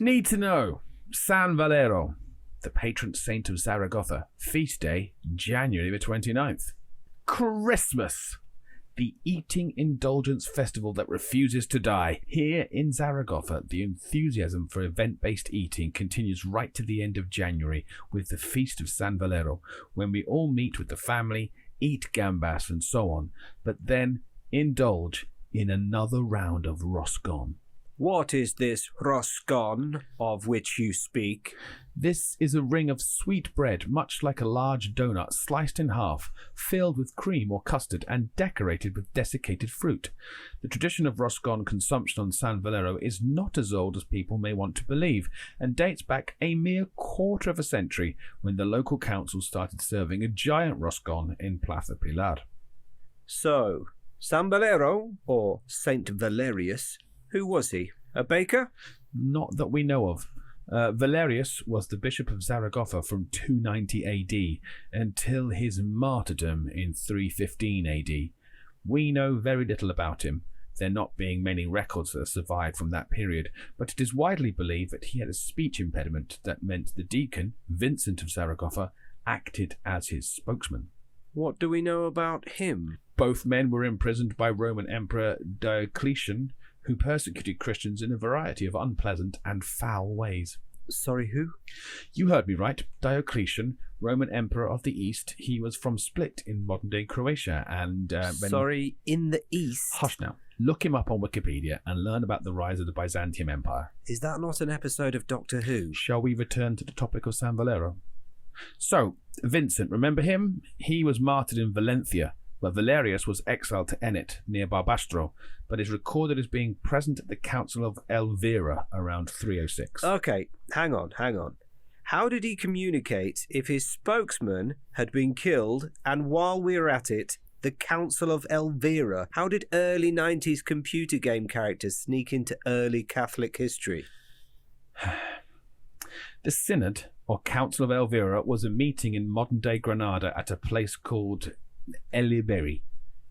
Need to know. San Valero, the patron saint of Zaragoza. Feast day, January the 29th. Christmas, the eating indulgence festival that refuses to die. Here in Zaragoza, the enthusiasm for event-based eating continues right to the end of January with the Feast of San Valero, when we all meet with the family, eat gambas and so on, but then indulge in another round of roscon. What is this roscon of which you speak? This is a ring of sweet bread, much like a large donut, sliced in half, filled with cream or custard, and decorated with desiccated fruit. The tradition of roscon consumption on San Valero is not as old as people may want to believe, and dates back a mere quarter of a century, when the local council started serving a giant roscon in Plaza Pilar. So, San Valero, or Saint Valerius, who was he? A baker? Not that we know of. Valerius was the Bishop of Zaragoza from 290 AD until his martyrdom in 315 AD. We know very little about him, there not being many records that survived from that period, but it is widely believed that he had a speech impediment that meant the deacon, Vincent of Zaragoza, acted as his spokesman. What do we know about him? Both men were imprisoned by Roman Emperor Diocletian, who persecuted Christians in a variety of unpleasant and foul ways. Sorry, who? You heard me right. Diocletian, Roman Emperor of the East. He was from Split in modern-day Croatia. And Sorry, in the East? Hush now. Look him up on Wikipedia and learn about the rise of the Byzantium Empire. Is that not an episode of Doctor Who? Shall we return to the topic of San Valero? So, Vincent, remember him? He was martyred in Valencia, but Valerius was exiled to Ennet, near Barbastro, but is recorded as being present at the Council of Elvira around 306. Okay, hang on. How did he communicate if his spokesman had been killed, and while we were at it, the Council of Elvira? How did early 90s computer game characters sneak into early Catholic history? The Synod, or Council of Elvira, was a meeting in modern-day Granada at a place called Eliberi,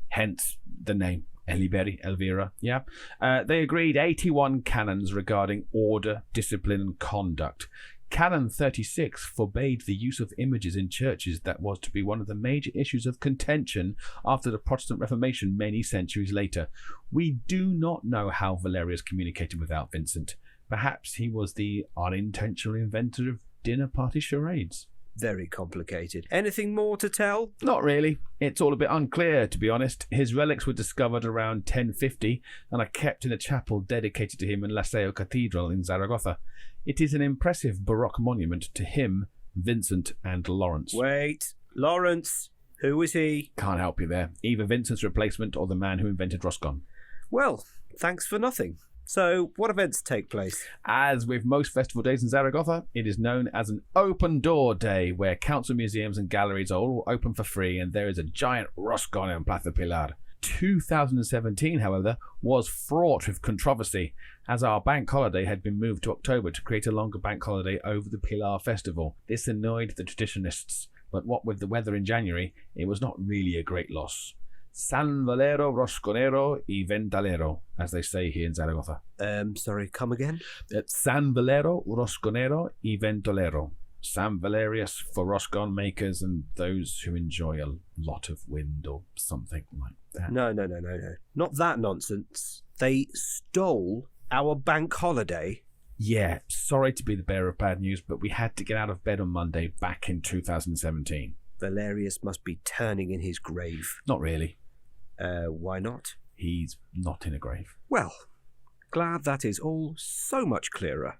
hence the name Eliberi, Elvira. Yeah, they agreed 81 canons regarding order, discipline, and conduct. Canon 36 forbade the use of images in churches. That was to be one of the major issues of contention after the Protestant Reformation many centuries later. We do not know how Valerius communicated without Vincent. Perhaps he was the unintentional inventor of dinner party charades. Very complicated. Anything more to tell? Not really. It's all a bit unclear, to be honest. His relics were discovered around 1050 and are kept in a chapel dedicated to him in Laseo Cathedral in Zaragoza. It is an impressive Baroque monument to him, Vincent, and Lawrence. Wait, Lawrence, who was he? Can't help you there. Either Vincent's replacement or the man who invented roscon. Well, thanks for nothing. So, what events take place? As with most festival days in Zaragoza, it is known as an open door day, where council museums and galleries are all open for free, and there is a giant roscon in Plaza Pilar. 2017, however, was fraught with controversy, as our bank holiday had been moved to October to create a longer bank holiday over the Pilar festival. This annoyed the traditionists, but what with the weather in January, it was not really a great loss. San Valero Rosconero y Ventalero, as they say here in Zaragoza. Sorry, come again? It's San Valero Rosconero y Ventolero. San Valerius for roscon makers and those who enjoy a lot of wind or something like that. No. Not that nonsense. They stole our bank holiday. Yeah, sorry to be the bearer of bad news, but we had to get out of bed on Monday back in 2017. Valerius must be turning in his grave. Not really. Why not? He's not in a grave. Well, glad that is all so much clearer.